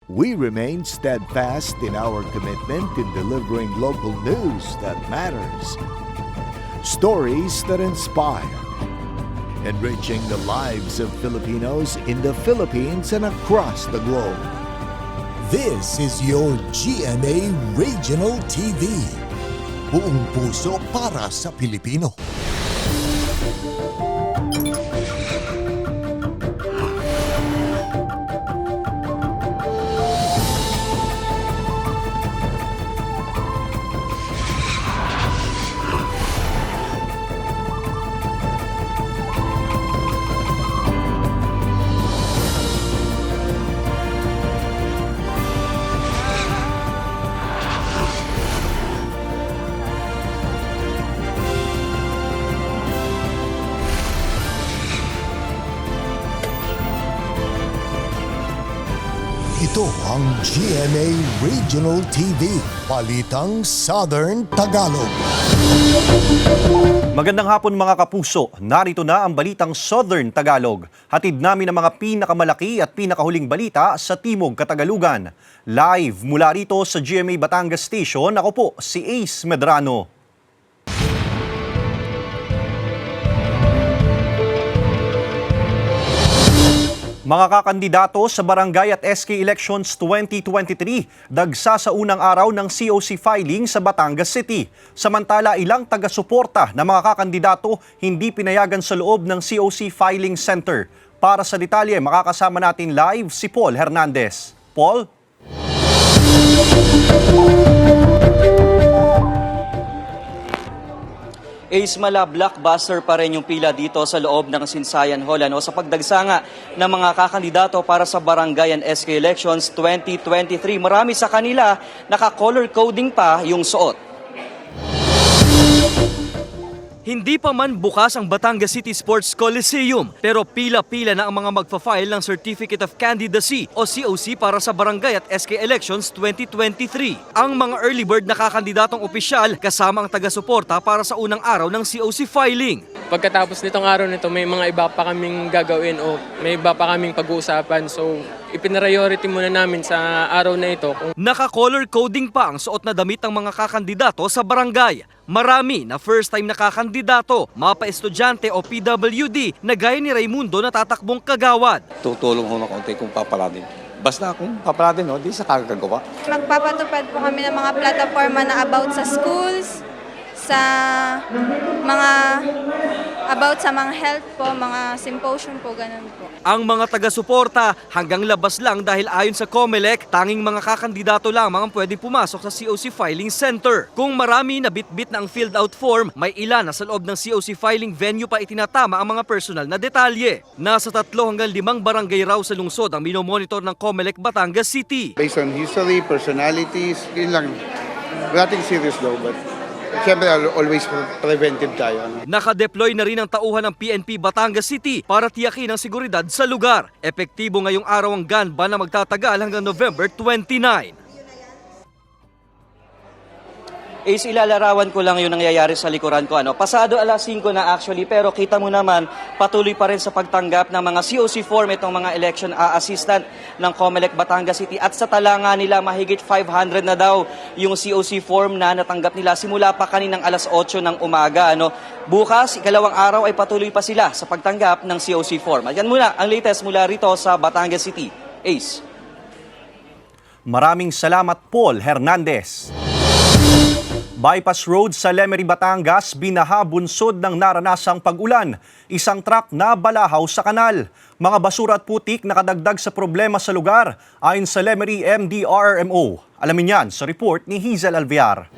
We remain steadfast in our commitment in delivering local news that matters. Stories that inspire. Enriching the lives of Filipinos in the Philippines and across the globe. This is your GMA Regional TV. Buong puso para sa Pilipino. Ito ang GMA Regional TV, Balitang Southern Tagalog. Magandang hapon mga kapuso, narito na ang Balitang Southern Tagalog. Hatid namin ang mga pinakamalaki at pinakahuling balita sa Timog Katagalugan. Live mula rito sa GMA Batangas Station, ako po si Ace Medrano. Mga kakandidato sa barangay at SK Elections 2023, dagsa sa unang araw ng COC filing sa Batangas City. Samantala, ilang taga-suporta na mga kakandidato hindi pinayagan sa loob ng COC Filing Center. Para sa detalye, makakasama natin live si Paul Hernandez. Paul? Mala, blockbuster pa rin yung pila dito sa loob ng Sinsayan Hall sa pagdagsanga ng mga kakandidato para sa Barangay and SK Elections 2023. Marami sa kanila naka-color coding pa yung suot. Hindi pa man bukas ang Batangas City Sports Coliseum, pero pila-pila na ang mga magfa-file ng Certificate of Candidacy o COC para sa Barangay at SK Elections 2023. Ang mga early bird na kakandidatong opisyal kasama ang taga-suporta para sa unang araw ng COC filing. Pagkatapos nitong araw nito, may mga iba pa kaming gagawin o may iba pa kaming pag-uusapan. So, ipinariority muna namin sa araw na ito. Naka-color coding pa ang suot na damit ng mga kakandidato sa barangay. Marami na first time nakakandidato, mapa-estudyante o PWD na gaya ni Raimundo na tatakbong kagawad. Tutulong ho ng konti kung papaladin. Basta kung papaladin, di sa kagagawa. Magpapatupad po kami ng mga plataforma na about sa schools, sa mga about sa mga health po, mga symposium po, ganun po. Ang mga taga-suporta hanggang labas lang dahil ayon sa COMELEC, tanging mga kakandidato lamang ang pwede pumasok sa COC Filing Center. Kung marami na bit-bit na ang filled out form, may ilan na sa loob ng COC filing venue pa itinatama ang mga personal na detalye. Nasa 3 hanggang 5 barangay raw sa lungsod ang minomonitor ng COMELEC Batangas City. Based on history, personalities, yun lang. Nothing serious though, but siyempre, always preventive tayo. Nakadeploy na rin ang tauhan ng PNP Batangas City para tiyakin ang seguridad sa lugar. Epektibo ngayong araw ang gun ban na magtatagal hanggang November 29. Ilalarawan ko lang yung nangyayari sa likuran ko. Pasado alas 5 na actually, pero kita mo naman patuloy pa rin sa pagtanggap ng mga COC form itong mga election assistant ng COMELEC Batangas City. At sa talanga nila, mahigit 500 na daw yung COC form na natanggap nila simula pa kaninang alas 8 ng umaga. Bukas, ikalawang araw ay patuloy pa sila sa pagtanggap ng COC form. At yan muna ang latest mula rito sa Batangas City. Ace. Maraming salamat Paul Hernandez. Bypass Road sa Lemery, Batangas, binaha bunsod ng naranasang pag-ulan. Isang truck na balahaw sa kanal. Mga basura at putik nakadagdag sa problema sa lugar, ayon sa Lemery MDRRMO. Alamin yan sa report ni Hazel Alvear.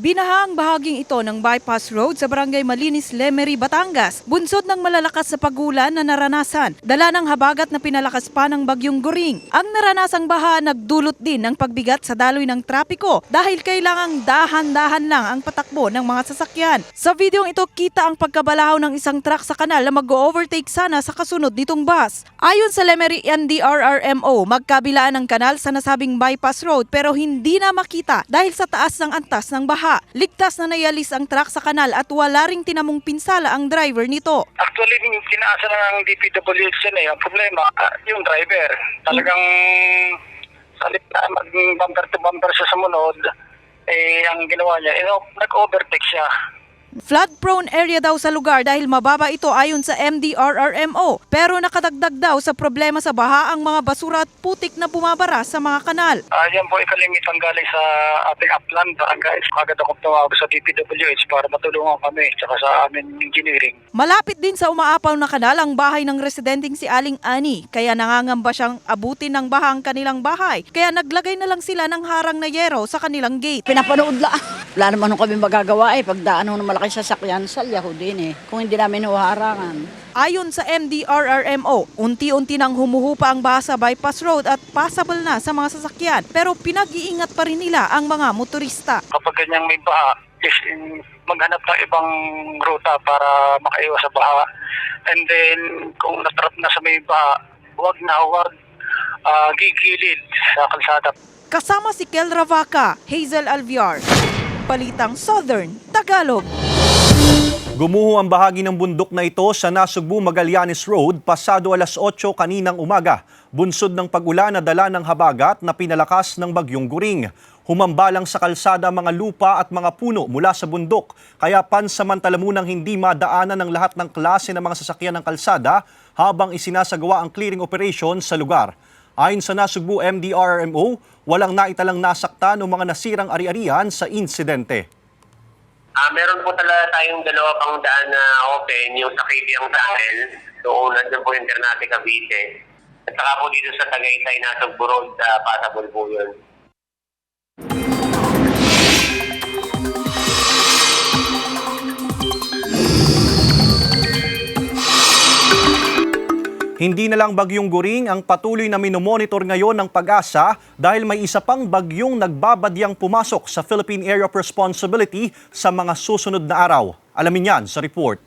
Binaha ang bahaging ito ng bypass road sa Barangay Malinis, Lemery, Batangas. Bunsod ng malalakas sa pag-ulan na naranasan. Dala ng habagat na pinalakas pa ng bagyong Goring. Ang naranasang baha nagdulot din ng pagbigat sa daloy ng trapiko dahil kailangang dahan-dahan lang ang patakbo ng mga sasakyan. Sa videong ito, kita ang pagkabalahaw ng isang truck sa kanal na mag-overtake sana sa kasunod nitong bus. Ayon sa Lemery NDRRMO, magkabilaan ng kanal sa nasabing bypass road pero hindi na makita dahil sa taas ng antas ng baha. baha. Ligtas na nayalis ang truck sa kanal at wala ring tinamong pinsala ang driver nito. Actually, tinaasa na ng DPWH yan eh. Ang problema, yung driver. Talagang salit na mag-bumper to bumper siya sa munod, ang ginawa niya, nag-overtake siya. Flood-prone area daw sa lugar dahil mababa ito ayon sa MDRRMO. Pero nakadagdag daw sa problema sa baha ang mga basura at putik na bumabara sa mga kanal. Yan po ikalimitan galing sa ating upland barangay. Agad ako tumawag sa DPWH para matulungan kami tsaka sa amin engineering. Malapit din sa umaapaw na kanal ang bahay ng residenteng si Aling Ani. Kaya nangangamba siyang abutin ng baha ang kanilang bahay. Kaya naglagay na lang sila ng harang na yero sa kanilang gate. Pinapanood lang. Wala naman kami magagawa pagdaan ng malaki sasakyan, salyaho din kung hindi namin huharangan. Ayon sa MDRRMO, unti-unti nang humuhupa ang baha sa bypass road at passable na sa mga sasakyan. Pero pinag-iingat pa rin nila ang mga motorista. Kapag ganyang may baha, is maghanap ng ibang ruta para makaiwas sa baha. And then, kung natrap na sa may baha, huwag gigilid sa kalsada. Kasama si Kel Ravaca, Hazel Alviar, Balitang Southern Tagalog. Gumuho ang bahagi ng bundok na ito sa Nasugbu Magallanes Road pasado alas 8 kaninang umaga. Bunsod ng pag-ulan na dala ng habagat na pinalakas ng bagyong Guring. Humambalang sa kalsada ang mga lupa at mga puno mula sa bundok. Kaya pansamantala munang hindi madaanan ng lahat ng klase ng mga sasakyan ng kalsada habang isinasagawa ang clearing operation sa lugar. Ayon sa Nasugbu MDRRMO, walang naitalang nasaktan o mga nasirang ari-arian sa insidente. Meron po talaga tayong dalawa pang daan na open, yung sa Kibiang Tunnel, so nandun po yung Ternate Cavite. At saka po dito sa Tagaytay, Nasugbu Road, passable po yun. Hindi na lang bagyong Guring ang patuloy na minomonitor ngayon ng Pag-asa dahil may isa pang bagyong nagbabadyang pumasok sa Philippine Area of Responsibility sa mga susunod na araw. Alamin yan sa report.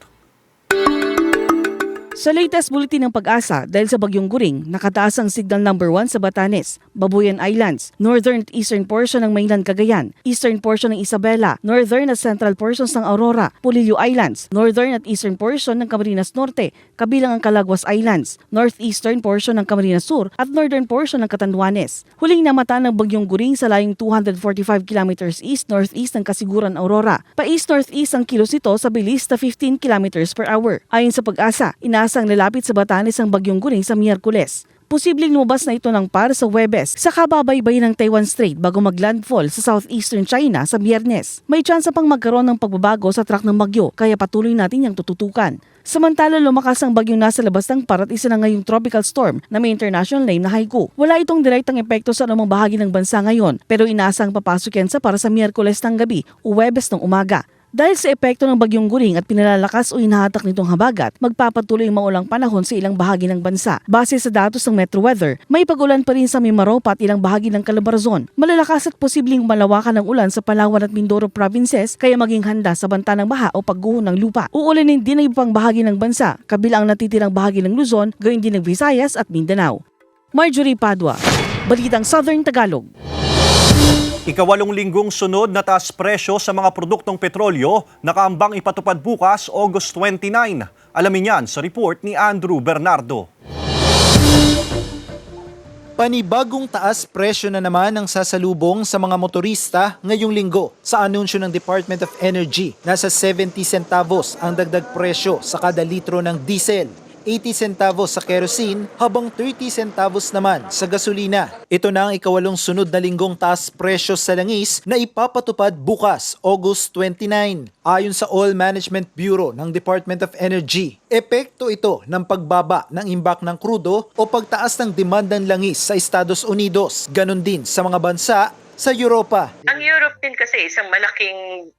Sa latest bulletin ng Pag-asa, dahil sa bagyong Guring, nakataas ang signal number 1 sa Batanes, Babuyan Islands, northern at eastern portion ng mainland Cagayan, eastern portion ng Isabela, northern at central portions ng Aurora, Pulilio Islands, northern at eastern portion ng Camarines Norte, kabilang ang Calaguas Islands, northeastern portion ng Camarines Sur at northern portion ng Catanduanes. Huling namata ng bagyong Guring sa layong 245 kilometers east-northeast ng Kasiguran, Aurora. Pa-east-northeast ang kilos nito sa bilis na 15 kilometers per hour. Ayon sa Pag-asa, inaasang lalapit sa Batanes ang bagyong Guring sa Miyerkules. Posibleng lumabas na ito ng par sa Huwebes sa kababaybay ng Taiwan Strait bago maglandfall sa southeastern China sa Biyernes. May tsansa pang magkaroon ng pagbabago sa track ng bagyo kaya patuloy natin yang tututukan. Samantala lumakas ang bagyong nasa labas ng par at isa na ngayong tropical storm na may international name na Haiku. Wala itong direktang epekto sa anumang bahagi ng bansa ngayon pero inaasang papasok yan sa para sa Miyerkules ng gabi o Huwebes ng umaga. Dahil sa epekto ng bagyong Guring at pinalalakas o hinahatak nitong habagat, magpapatuloy ang maulang panahon sa ilang bahagi ng bansa. Base sa datos ng Metro Weather, may pag-ulan pa rin sa Mimaropa at ilang bahagi ng Calabarzon. Malalakas at posibleng malawakan ng ulan sa Palawan at Mindoro provinces, kaya maging handa sa banta ng baha o pagguho ng lupa. Uulanin din ang ibang bahagi ng bansa, kabilang ang natitirang bahagi ng Luzon, gayon din ng Visayas at Mindanao. Marjorie Padua, Balitang Southern Tagalog. Ikawalong linggong sunod na taas presyo sa mga produktong petrolyo nakaambang ipatupad bukas August 29. Alamin yan sa report ni Andrew Bernardo. Panibagong taas presyo na naman ang sasalubong sa mga motorista ngayong linggo. Sa anunsyo ng Department of Energy, nasa 70 centavos ang dagdag presyo sa kada litro ng diesel. 80 centavos sa kerosene habang 30 centavos naman sa gasolina. Ito na ang ikawalong sunod na linggong taas presyo sa langis na ipapatupad bukas, August 29. Ayon sa Oil Management Bureau ng Department of Energy, epekto ito ng pagbaba ng imbak ng krudo o pagtaas ng demand ng langis sa Estados Unidos. Ganon din sa mga bansa sa Europa. Ang Europe din kasi isang malaking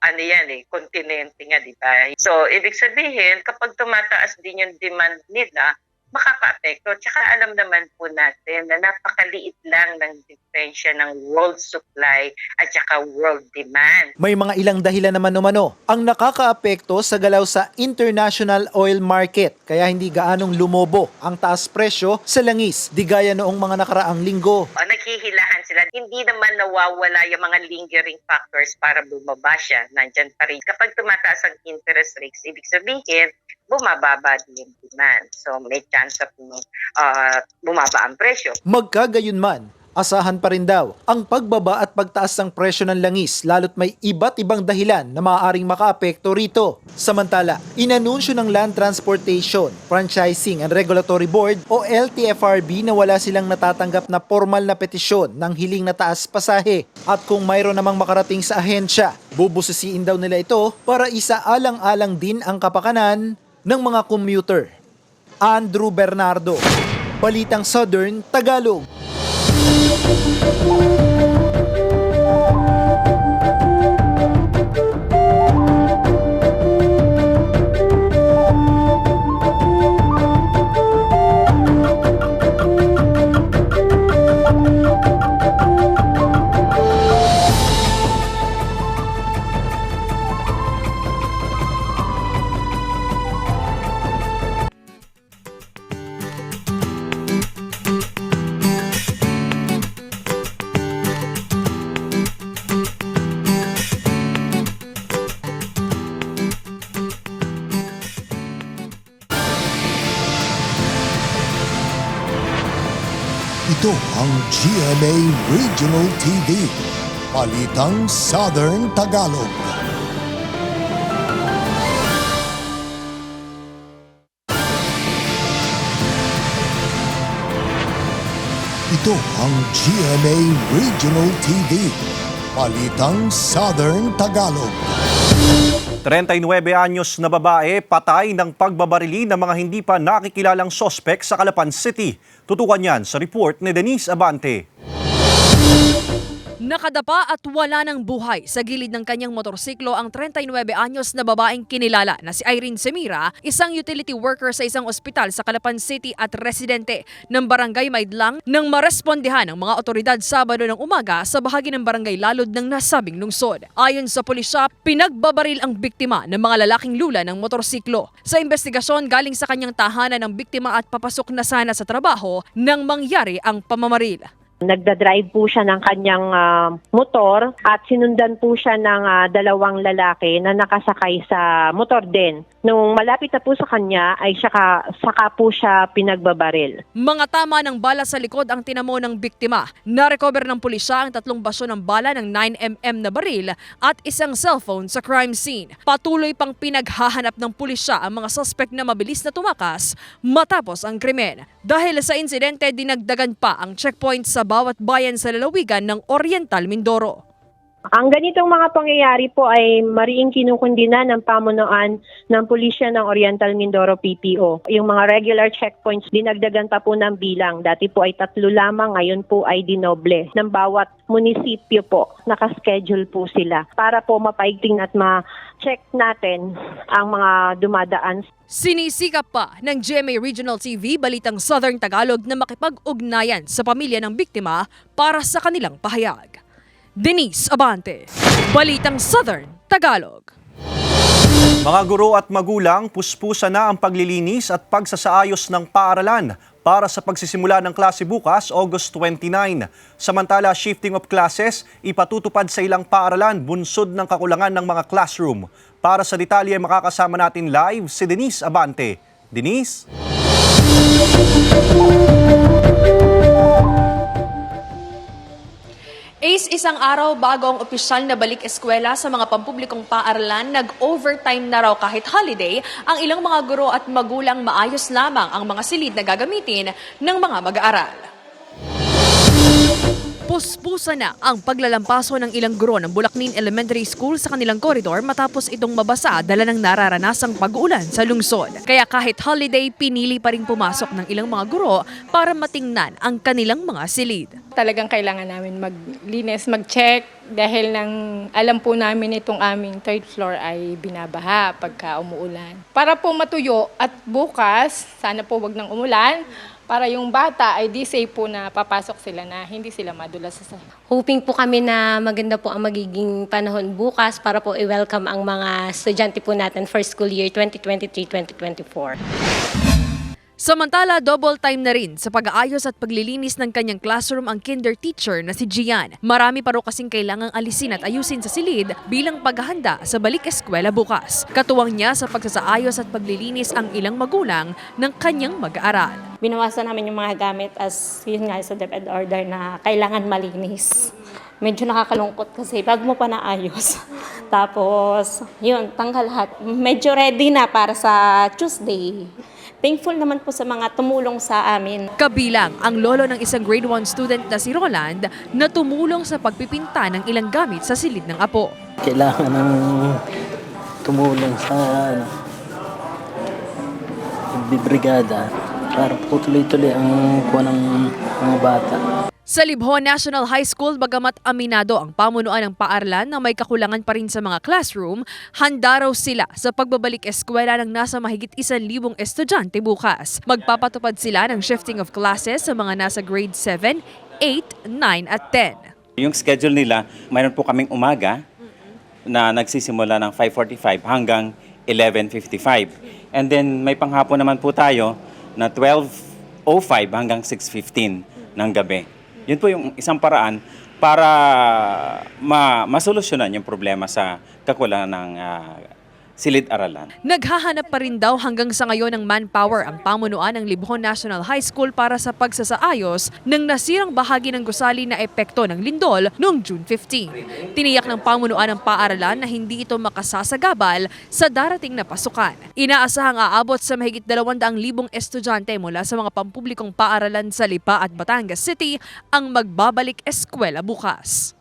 kontinente nga, di ba? So, ibig sabihin, kapag tumataas din yung demand nila, makaka-apekto. Tsaka alam naman po natin na napakaliit lang ng diferensya ng world supply at tsaka world demand. May mga ilang dahilan naman umano ang nakaka-apekto sa galaw sa international oil market, kaya hindi gaanong lumobo ang taas presyo sa langis di gaya noong mga nakaraang linggo. nahihilahan sila. Hindi naman nawawala yung mga lingering factors para bumaba siya. Nandyan pa rin. Kapag tumataas ang interest rates, ibig sabihin, bumababa din yung demand. So may chance of bumaba ang presyo. Magkagayunman, asahan pa rin daw ang pagbaba at pagtaas ng presyo ng langis lalo't may iba't ibang dahilan na maaaring makaapekto rito. Samantala, inanunsyo ng Land Transportation, Franchising and Regulatory Board o LTFRB na wala silang natatanggap na formal na petisyon ng hiling na taas pasahe. At kung mayroon namang makarating sa ahensya, bubusisiin daw nila ito para isaalang-alang din ang kapakanan ng mga commuter. Andrew Bernardo, Balitang Southern Tagalog. Ito ang GMA Regional TV, Balitang Southern Tagalog. Ito ang GMA Regional TV, Balitang Southern Tagalog. 39 anyos na babae patay ng pagbabarili ng mga hindi pa nakikilalang sospek sa Calapan City. Tutukan yan sa report ni Denise Abante. Nakadapa at wala ng buhay sa gilid ng kanyang motorsiklo ang 39 anyos na babaeng kinilala na si Irene Semira, isang utility worker sa isang ospital sa Calapan City at residente ng Barangay Maidlang nang marespondehan ng mga otoridad Sabado ng umaga sa bahagi ng Barangay Lalod ng nasabing lungsod. Ayon sa pulisya, pinagbabaril ang biktima ng mga lalaking lula ng motorsiklo. Sa investigasyon, galing sa kanyang tahanan ng biktima at papasok na sana sa trabaho nang mangyari ang pamamaril. Nagdadrive po siya ng kanyang motor at sinundan po siya ng dalawang lalaki na nakasakay sa motor din. Nung malapit na po sa kanya ay saka po siya pinagbabaril. Mga tama ng bala sa likod ang tinamo ng biktima. Narecover ng pulisya ang 3 baso ng bala ng 9mm na baril at isang cellphone sa crime scene. Patuloy pang pinaghahanap ng pulisya ang mga suspect na mabilis na tumakas matapos ang krimen. Dahil sa insidente, dinagdagan pa ang checkpoint sa bawat bayan sa lalawigan ng Oriental Mindoro. Ang ganitong mga pangyayari po ay mariing kinukundina ng pamunuan ng Pulisya ng Oriental Mindoro PPO. Yung mga regular checkpoints, dinagdagan pa po ng bilang. Dati po ay 3 lamang, ngayon po ay dinoble. Ng bawat munisipyo po, nakaschedule po sila para po mapaigting at ma-check natin ang mga dumadaan. Sinisikap pa ng GMA Regional TV Balitang Southern Tagalog na makipag-ugnayan sa pamilya ng biktima para sa kanilang pahayag. Denise Abante, Balitang Southern Tagalog. Mga guro at magulang, puspusan na ang paglilinis at pagsasaayos ng paaralan para sa pagsisimula ng klase bukas, August 29. Samantala, shifting of classes, ipatutupad sa ilang paaralan bunsod ng kakulangan ng mga classroom. Para sa detalye, makakasama natin live si Denise Abante. Denise? Isang araw bago ang opisyal na balik eskwela sa mga pampublikong paaralan, nag-overtime na raw kahit holiday ang ilang mga guro at magulang. Maayos lamang ang mga silid na gagamitin ng mga mag-aaral. Puspusa na ang paglalampaso ng ilang guro ng Bulacnin Elementary School sa kanilang koridor matapos itong mabasa dala ng nararanasang pag-uulan sa lungsod. Kaya kahit holiday, pinili pa rin pumasok ng ilang mga guro para matingnan ang kanilang mga silid. Talagang kailangan namin maglinis, mag-check dahil alam po namin itong aming 3rd floor ay binabaha pagka umuulan. Para po matuyo at bukas, sana po wag nang umulan, para yung bata ay di safe po na papasok sila na hindi sila madulas sa sahig. Hoping po kami na maganda po ang magiging panahon bukas para po i-welcome ang mga estudyante po natin for school year 2023-2024. Samantala, double time na rin sa pag-aayos at paglilinis ng kanyang classroom ang kinder teacher na si Gian. Marami pa raw kasing kailangang alisin at ayusin sa silid bilang paghahanda sa balik eskwela bukas. Katuwang niya sa pagsasaayos at paglilinis ang ilang magulang ng kanyang mag-aaral. Binawasan namin yung mga gamit as yun nga sa DepEd order na kailangan malinis. Medyo nakakalungkot kasi bago mo pa naayos. Tapos, yun, tanggal lahat. Medyo ready na para sa Tuesday. Thankful naman po sa mga tumulong sa amin. Kabilang ang lolo ng isang grade 1 student na si Roland na tumulong sa pagpipinta ng ilang gamit sa silid ng apo. Kailangan ng tumulong sa brigada para po tuloy-tuloy ang kuha ng mga bata. Sa Libhon National High School, bagamat aminado ang pamunuan ng paaralan na may kakulangan pa rin sa mga classroom, handa raw sila sa pagbabalik eskwela ng nasa mahigit 1,000 estudyante bukas. Magpapatupad sila ng shifting of classes sa mga nasa grade 7, 8, 9 at 10. Yung schedule nila, mayroon po kaming umaga na nagsisimula ng 5:45 hanggang 11:55. And then may panghapon naman po tayo na 12:05 hanggang 6:15 ng gabi. Yun po yung isang paraan para masolusyonan yung problema sa kakulangan ng silid-aralan. Naghahanap pa rin daw hanggang sa ngayon ng manpower ang pamunuan ng Libhon National High School para sa pagsasaayos ng nasirang bahagi ng gusali na epekto ng lindol noong June 15. Tiniyak ng pamunuan ng paaralan na hindi ito makasasagabal sa darating na pasukan. Inaasahang aabot sa mahigit 200,000 estudyante mula sa mga pampublikong paaralan sa Lipa at Batangas City ang magbabalik eskwela bukas.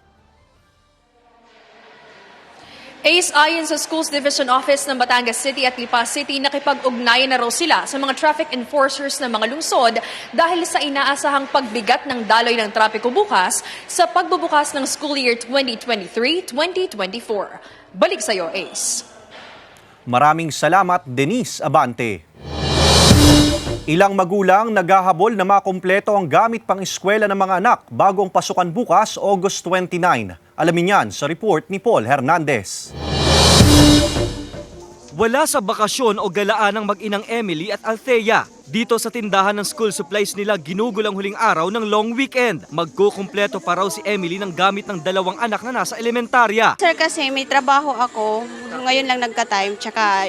Ace, ayon sa Schools Division Office ng Batangas City at Lipa City, nakipag-ugnayan na raw sila sa mga traffic enforcers ng mga lungsod dahil sa inaasahang pagbigat ng daloy ng trapiko bukas sa pagbubukas ng school year 2023-2024. Balik sa iyo, Ace. Maraming salamat, Denise Abante. Ilang magulang naghahabol na makumpleto ang gamit pang eskwela ng mga anak bago ang pasukan bukas, August 29. Alamin yan sa report ni Paul Hernandez. Wala sa bakasyon o galaan ng mag-inang Emily at Althea. Dito sa tindahan ng school supplies nila ginugulang huling araw ng long weekend. Magkukumpleto pa raw si Emily ng gamit ng 2 anak na nasa elementarya. Sir, kasi may trabaho ako. Ngayon lang nagka-time, tsaka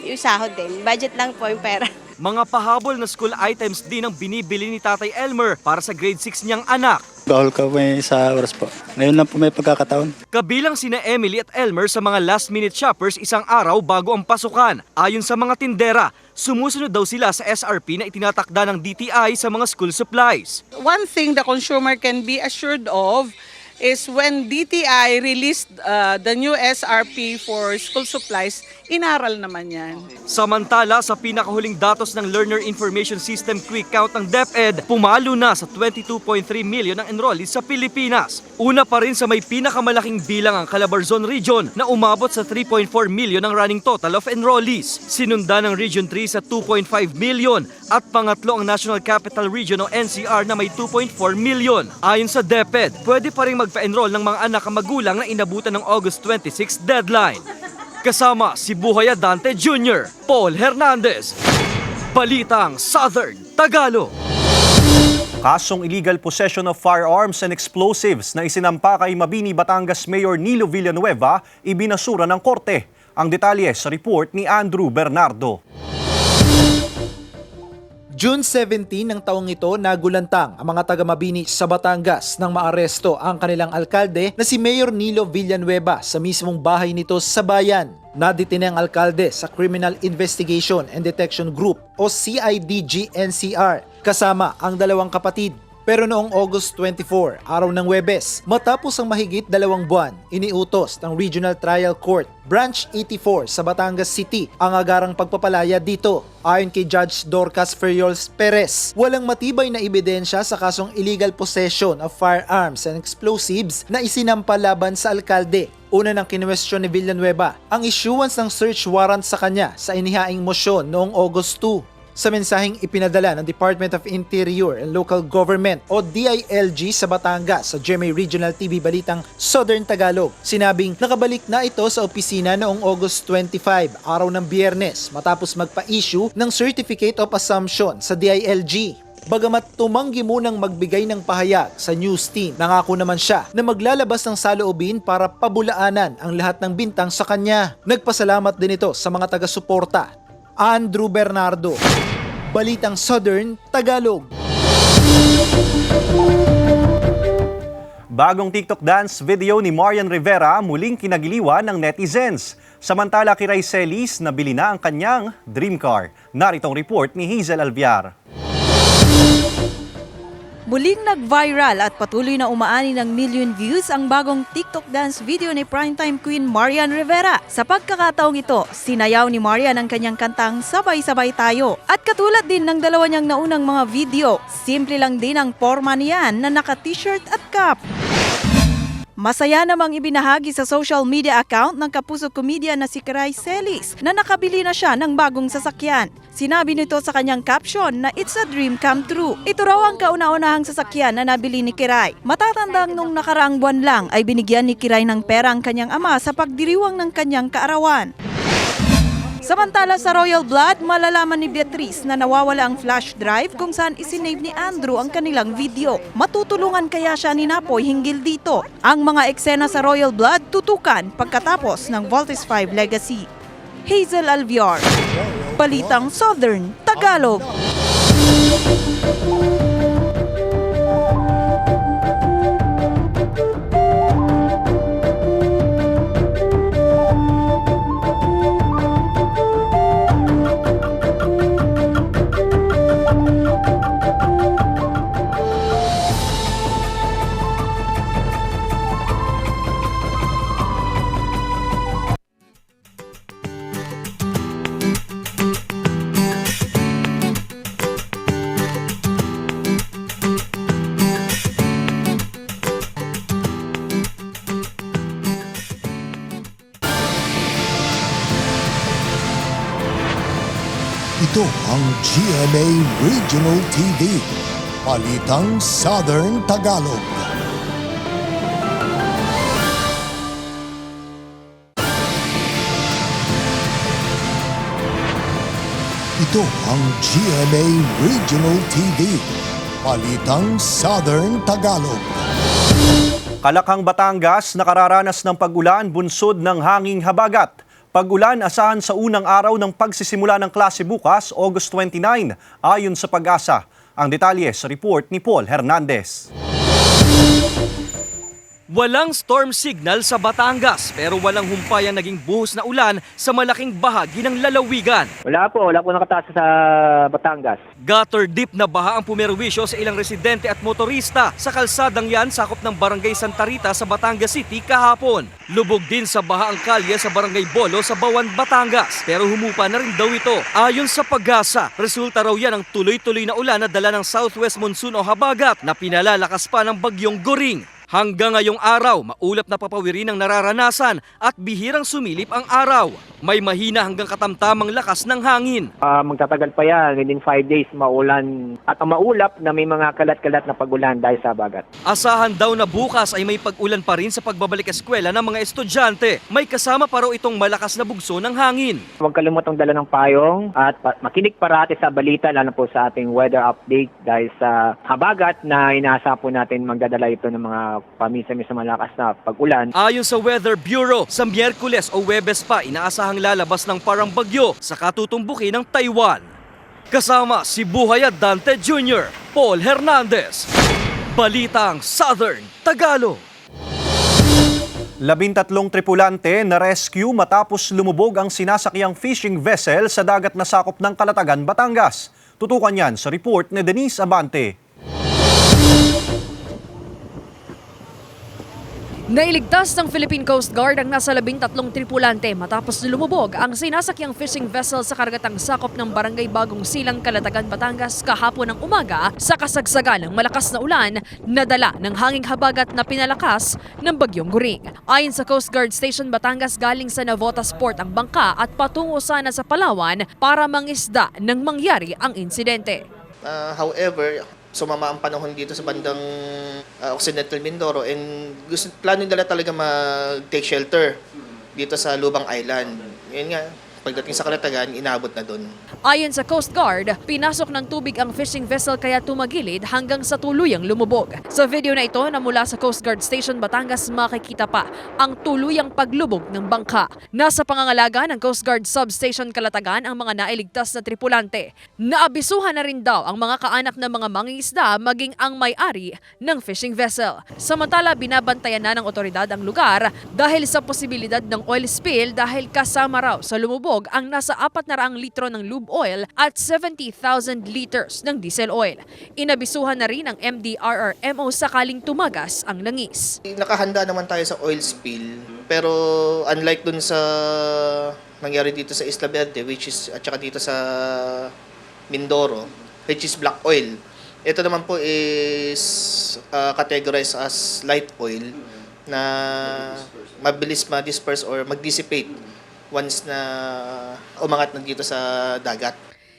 yung sahod din. Budget lang po yung pera. Mga pahabol na school items din ang binibili ni Tatay Elmer para sa grade 6 niyang anak. Bawal ka may sa oras po. Ngayon lang po may pagkakataon. Kabilang sina Emily at Elmer sa mga last-minute shoppers isang araw bago ang pasukan. Ayon sa mga tindera, sumusunod daw sila sa SRP na itinatakda ng DTI sa mga school supplies. One thing the consumer can be assured of is when DTI released the new SRP for school supplies, inaral naman yan. Samantala, sa pinakahuling datos ng Learner Information System Quick Count ng DepEd, pumalo na sa 22.3 million ang enrollees sa Pilipinas. Una pa rin sa may pinakamalaking bilang ang Calabarzon Region na umabot sa 3.4 million ang running total of enrollees. Sinunda ng Region 3 sa 2.5 million at pangatlo ang National Capital Region o NCR na may 2.4 million. Ayon sa DepEd, pwede pa rin magpa-enroll ng mga anak ang magulang na inabutan ng August 26 deadline. Kasama si Buhay Adante Jr., Paul Hernandez, Balitang Southern Tagalog. Kasong illegal possession of firearms and explosives na isinampa kay Mabini, Batangas Mayor Nilo Villanueva, ibinasura ng korte. Ang detalye sa report ni Andrew Bernardo. June 17 ng taong ito, nagulantang ang mga taga-Mabini sa Batangas nang maaresto ang kanilang alkalde na si Mayor Nilo Villanueva sa mismong bahay nito sa bayan. Nadetine ang alkalde sa Criminal Investigation and Detection Group o CIDG-NCR kasama ang 2 kapatid. Pero noong August 24, araw ng Huwebes, matapos ang mahigit 2 buwan, iniutos ng Regional Trial Court, Branch 84 sa Batangas City ang agarang pagpapalaya dito. Ayon kay Judge Dorcas Ferriols Perez, walang matibay na ebidensya sa kasong illegal possession of firearms and explosives na isinampa laban sa alkalde. Una nang kinwestiyon ni Villanueva ang issuance ng search warrant sa kanya sa inihaing motion noong August 2. Sa mensaheng ipinadala ng Department of Interior and Local Government o DILG sa Batangas sa GMA Regional TV Balitang Southern Tagalog, sinabing nakabalik na ito sa opisina noong August 25, araw ng Biyernes, matapos magpa-issue ng Certificate of Assumption sa DILG. Bagamat tumanggi munang magbigay ng pahayag sa news team, nangako naman siya na maglalabas ng saloobin para pabulaanan ang lahat ng bintang sa kanya. Nagpasalamat din ito sa mga taga-suporta. Andrew Bernardo, Balitang Southern Tagalog. Bagong TikTok dance video ni Marian Rivera muling kinagiliwan ng netizens. Samantala kay Raicelis, nabili na ang kanyang dream car. Naritong report ni Hazel Alviar. Muling nag-viral at patuloy na umaani ng million views ang bagong TikTok dance video ni primetime queen Marian Rivera. Sa pagkakataong ito, sinayaw ni Marian ang kanyang kantang Sabay-Sabay Tayo. At katulad din ng dalawa niyang naunang mga video, simple lang din ang porma niyan na naka-t-shirt at cap. Masaya namang ibinahagi sa social media account ng kapuso komedya na si Kiray Celis na nakabili na siya ng bagong sasakyan. Sinabi nito sa kanyang caption na it's a dream come true. Ito raw ang kauna-unahang sasakyan na nabili ni Kiray. Matatandang nung nakaraang buwan lang ay binigyan ni Kiray ng pera ang kanyang ama sa pagdiriwang ng kanyang kaarawan. Samantala sa Royal Blood, malalaman ni Beatrice na nawawala ang flash drive kung saan isinave ni Andrew ang kanilang video. Matutulungan kaya siya ni Napoy hinggil dito. Ang mga eksena sa Royal Blood tutukan pagkatapos ng Voltes 5 Legacy. Hazel Alviar, Balitang Southern Tagalog. Ito ang GMA Regional TV, Balitang Southern Tagalog. Ito ang GMA Regional TV, Balitang Southern Tagalog. Kalakhang Batangas nakararanas ng pag-ulan bunsod ng hanging habagat. Pag-ulan asahan sa unang araw ng pagsisimula ng klase bukas, August 29, ayon sa Pag-asa. Ang detalye sa report ni Paul Hernandez. Walang storm signal sa Batangas pero walang humpay ang naging buhos na ulan sa malaking bahagi ng lalawigan. Wala po nakataas sa Batangas. Gutter deep na baha ang pumerwisyo sa ilang residente at motorista sa kalsadang yan sakop ng Barangay Santa Rita sa Batangas City kahapon. Lubog din sa baha ang kalye sa Barangay Bolo sa Bawan, Batangas pero humupa na rin daw ito. Ayon sa Pag-asa, resulta raw yan ng tuloy-tuloy na ulan na dala ng southwest monsoon o habagat na pinalalakas pa ng bagyong Goring. Hanggang ngayong araw, maulap na papawirin ang nararanasan at bihirang sumilip ang araw. May mahina hanggang katamtamang lakas ng hangin. Magtatagal pa yan, within 5 days maulan at maulap na may mga kalat-kalat na pagulan dahil sa bagat. Asahan daw na bukas ay may pag-ulan pa rin sa pagbabalik eskwela ng mga estudyante. May kasama pa raw itong malakas na bugso ng hangin. Huwag kalimutang dala ng payong at makinig parati sa balita lalo po sa ating weather update dahil sa habagat na inaasahan po natin magdadala ito ng mga paminsan-minsan malakas na pag-ulan. Ayon sa Weather Bureau, sa Miyerkules o Huwebes pa inaasahang lalabas ng parang bagyo sa katutumbukin ng Taiwan. Kasama si Buhay at Dante Jr., Paul Hernandez, Balitang Southern Tagalog. 13 tripulante na rescue matapos lumubog ang sinasakyang fishing vessel sa dagat na sakop ng Calatagan, Batangas. Tutukan yan sa report ni Denise Abante. Nailigtas ng Philippine Coast Guard ang nasa 13 tripulante matapos lumubog ang sinasakyang fishing vessel sa karagatang sakop ng Barangay Bagong Silang, Calatagan, Batangas kahapon ng umaga sa kasagsagan ng malakas na ulan na dala ng hanging habagat na pinalakas ng Bagyong Guring. Ayon sa Coast Guard Station Batangas, galing sa Navotas Port ang bangka at patungo sana sa Palawan para mangisda nang mangyari ang insidente. However, sumama ang panahon dito sa bandang Occidental Mindoro and plano nila talaga mag-take shelter dito sa Lubang Island. Yun nga, pagdating sa Calatagan, inabot na doon. Ayon sa Coast Guard, pinasok ng tubig ang fishing vessel kaya tumagilid hanggang sa tuluyang lumubog. Sa video na ito na mula sa Coast Guard Station Batangas, makikita pa ang tuluyang paglubog ng bangka. Nasa pangangalaga ng Coast Guard Substation Calatagan ang mga nailigtas na tripulante. Naabisuhan na rin daw ang mga kaanak ng mga mangingisda maging ang may-ari ng fishing vessel. Samantala, binabantayan na ng otoridad ang lugar dahil sa posibilidad ng oil spill dahil kasama raw sa lumubog ang nasa 400 litro ng lube oil at 70,000 liters ng diesel oil. Inabisuhan na rin ang MDRRMO sakaling tumagas ang langis. Nakahanda naman tayo sa oil spill, pero unlike dun sa nangyari dito sa Isla Verde, at saka dito sa Mindoro, which is black oil. Ito naman po is categorized as light oil na mabilis ma-disperse or mag-dissipate once na umangat na dito sa dagat.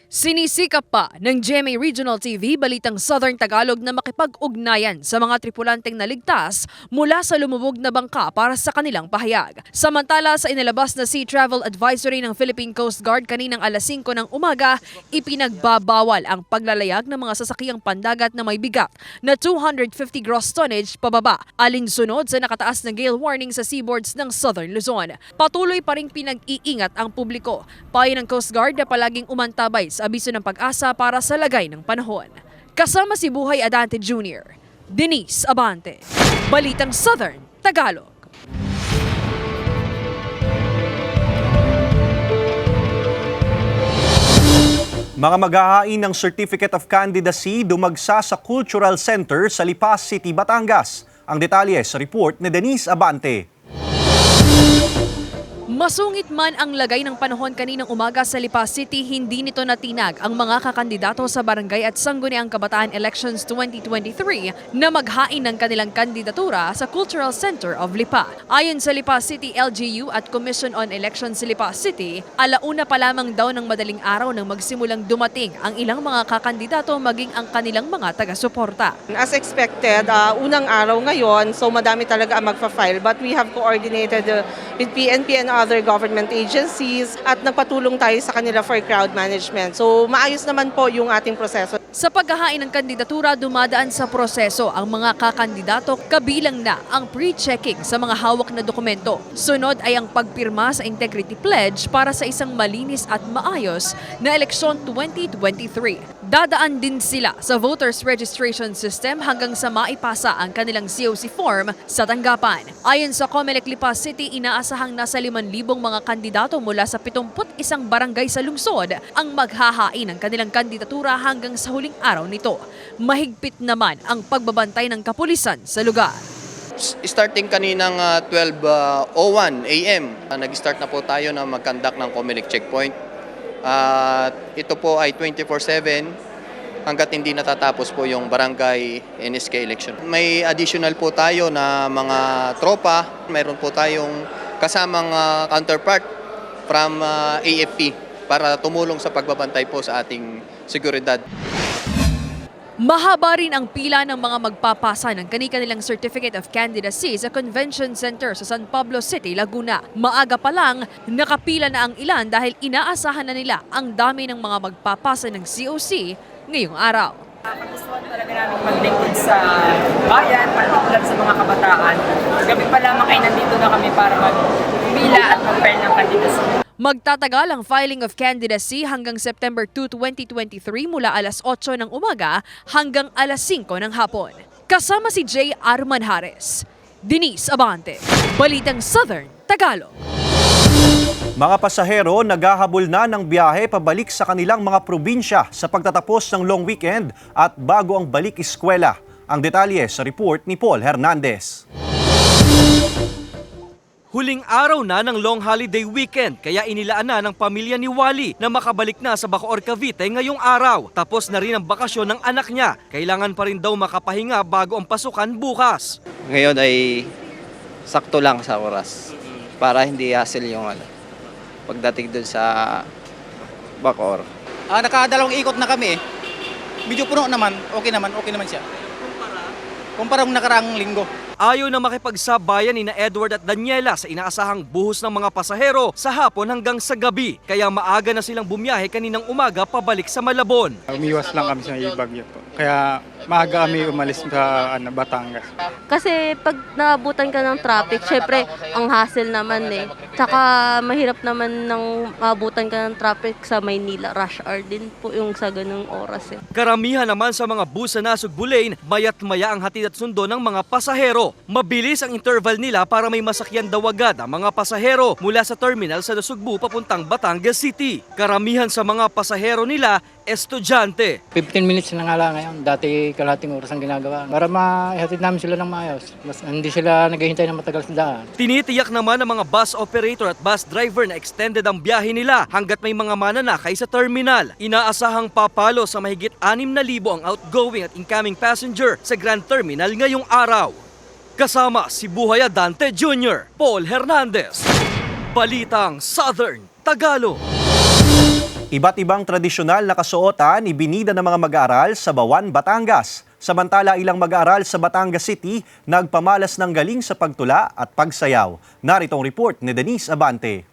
Sinisikap pa ng GMA Regional TV Balitang Southern Tagalog na makipag-ugnayan sa mga tripulanteng naligtas mula sa lumubog na bangka para sa kanilang pahayag. Samantala, sa inilabas na Sea Travel Advisory ng Philippine Coast Guard kaninang alas 5 ng umaga, ipinagbabawal ang paglalayag ng mga sasakyang pandagat na may bigat na 250 gross tonnage pababa, alinsunod sa nakataas na gale warning sa seaboards ng Southern Luzon. Patuloy pa ring pinag-iingat ang publiko. Payo ng Coast Guard na palaging umantabay sa abiso ng pag-asa para sa lagay ng panahon. Kasama si Buhay Adante Jr., Denise Abante, Balitang Southern Tagalog. Mga maghahain ng Certificate of Candidacy dumagsa sa Cultural Center sa Lipa City, Batangas. Ang detalye sa report ni Denise Abante. Masungit man ang lagay ng panahon kaninang umaga sa Lipa City, hindi nito natinag ang mga kakandidato sa Barangay at Sangguniang Kabataan Elections 2023 na maghain ng kanilang kandidatura sa Cultural Center of Lipa. Ayon sa Lipa City LGU at Commission on Elections Lipa City, alauna pa lamang daw ng madaling araw nang magsimulang dumating ang ilang mga kakandidato maging ang kanilang mga taga-suporta. As expected, unang araw ngayon, so madami talaga ang magfa-file, but we have coordinated with PNP and other government agencies at nagpatulong tayo sa kanila for crowd management. So maayos naman po yung ating proseso. Sa paghahain ng kandidatura, dumadaan sa proseso ang mga kakandidato, kabilang na ang pre-checking sa mga hawak na dokumento. Sunod ay ang pagpirma sa Integrity Pledge para sa isang malinis at maayos na eleksyon 2023. Dadaan din sila sa voters registration system hanggang sa maipasa ang kanilang COC form sa tanggapan. Ayon sa Comelec Lipa City, inaasahang nasa 5,000 mga kandidato mula sa 71 barangay sa lungsod ang maghahain ng kanilang kandidatura hanggang sa huling araw nito. Mahigpit naman ang pagbabantay ng kapulisan sa lugar. Starting kaninang 12:01 AM, nag-start na po tayo na mag-conduct ng Comelec checkpoint. Ito po ay 24/7 hanggat hindi natatapos po yung barangay NSK election. May additional po tayo na mga tropa. Mayroon po tayong kasamang counterpart from AFP para tumulong sa pagbabantay po sa ating seguridad. Mahaba rin ang pila ng mga magpapasa ng kani-kanilang Certificate of Candidacy sa Convention Center sa San Pablo City, Laguna. Maaga pa lang, nakapila na ang ilan dahil inaasahan na nila ang dami ng mga magpapasa ng COC ngayong araw. Gusto talaga namin maglingkod sa bayan, particular sa mga kabataan. Gabi pa lamang ay nandito na kami para magpila at mag-file ng candidacy. Magtatagal ang filing of candidacy hanggang September 2, 2023 mula alas 8 ng umaga hanggang alas 5 ng hapon. Kasama si J. Arman Hares, Denise Abante, Balitang Southern Tagalog. Mga pasahero naghahabol na ng biyahe pabalik sa kanilang mga probinsya sa pagtatapos ng long weekend at bago ang balik eskwela. Ang detalye sa report ni Paul Hernandez. Huling araw na ng long holiday weekend kaya inilaan na ng pamilya ni Wally na makabalik na sa Bacoor, Cavite ngayong araw. Tapos na rin ang bakasyon ng anak niya. Kailangan pa rin daw makapahinga bago ang pasukan bukas. Ngayon ay sakto lang sa oras para hindi hassle yung pagdating doon sa Bacoor. Nakadalawang ikot na kami. Medyo puno naman, okay naman siya. Kumpara nung nakaraang linggo. Ayaw na makipagsabayan ni Edward at Daniela sa inaasahang buhos ng mga pasahero sa hapon hanggang sa gabi. Kaya maaga na silang bumiyahe kaninang umaga pabalik sa Malabon. Umiwas lang kami sa Bagyo po. Kaya maaga kami umalis sa Batangas. Kasi pag naabutan ka ng traffic, syempre ang hassle naman eh. Tsaka mahirap naman nang maabutan ka ng traffic sa Maynila. Rush hour din po yung sa ganung oras eh. Karamihan naman sa mga bus sa Nasugbu Lane, mayat maya ang hatid at sundo ng mga pasahero. Mabilis ang interval nila para may masakyan daw agad ang mga pasahero mula sa terminal sa Nasugbu papuntang Batangas City. Karamihan sa mga pasahero nila, estudyante. 15 minutes na nga lang ngayon. Dati kalahating oras ang ginagawa. Para maihatid namin sila ng maayos. Hindi sila naghihintay ng matagal sa daan. Tinitiyak naman ng mga bus operator at bus driver na extended ang biyahe nila hanggat may mga mananakay sa terminal. Inaasahang papalo sa mahigit 6,000 ang outgoing at incoming passenger sa Grand Terminal ngayong araw. Kasama si Buhay Adante Jr., Paul Hernandez. Balitang Southern Tagalog. Iba't ibang tradisyonal na kasuotan ibinida ng mga mag-aaral sa Bawan, Batangas. Samantala ilang mag-aaral sa Batangas City nagpamalas ng galing sa pagtula at pagsayaw. Narito ang report ni Denise Abante.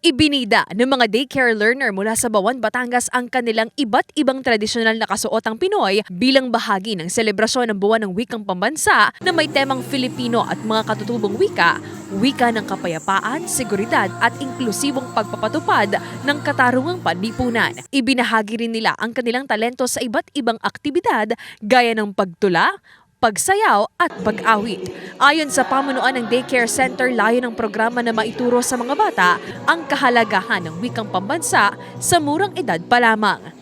Ibinida ng mga daycare learner mula sa Bawan, Batangas ang kanilang iba't ibang tradisyonal na kasuotang Pinoy bilang bahagi ng selebrasyon ng Buwan ng Wikang Pambansa na may temang Filipino at mga katutubong wika, wika ng kapayapaan, seguridad at inklusibong pagpapatupad ng katarungang panlipunan. Ibinahagi rin nila ang kanilang talento sa iba't ibang aktibidad gaya ng pagtula, pagsayaw at pag-awit. Ayon sa pamunuan ng daycare center, layo ng programa na maituro sa mga bata ang kahalagahan ng wikang pambansa sa murang edad pa lamang.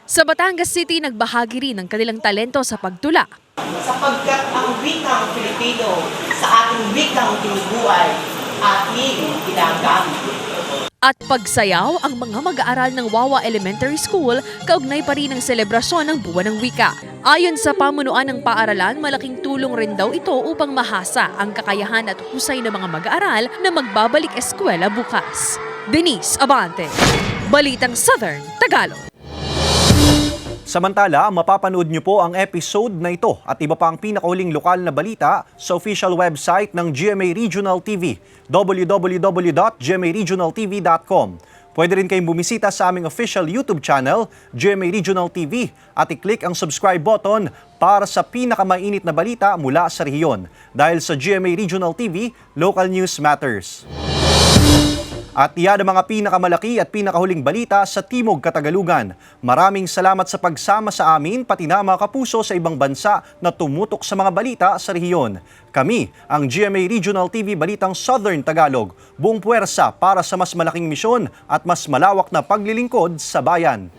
Sa Batangas City, nagbahagi rin ng kanilang talento sa pagtula. Sapagkat ang wikang Pilipino sa ating wikang tinubuhay ating ginagamit. At pagsayaw ang mga mag-aaral ng Wawa Elementary School kaugnay pa rin ng selebrasyon ng Buwan ng Wika. Ayon sa pamunuan ng paaralan, malaking tulong rin daw ito upang mahasa ang kakayahan at husay ng mga mag-aaral na magbabalik eskwela bukas. Denise Abante, Balitang Southern Tagalog. Samantala, mapapanood niyo po ang episode na ito at iba pang pinakahuling lokal na balita sa official website ng GMA Regional TV, www.gmaregionaltv.com. Pwede rin kayong bumisita sa aming official YouTube channel, GMA Regional TV, at i-click ang subscribe button para sa pinakamainit na balita mula sa rehiyon. Dahil sa GMA Regional TV, local news matters. At iyan ang mga pinakamalaki at pinakahuling balita sa Timog Katagalugan. Maraming salamat sa pagsama sa amin, pati na mga kapuso sa ibang bansa na tumutok sa mga balita sa rehiyon. Kami, ang GMA Regional TV Balitang Southern Tagalog, buong puwersa para sa mas malaking misyon at mas malawak na paglilingkod sa bayan.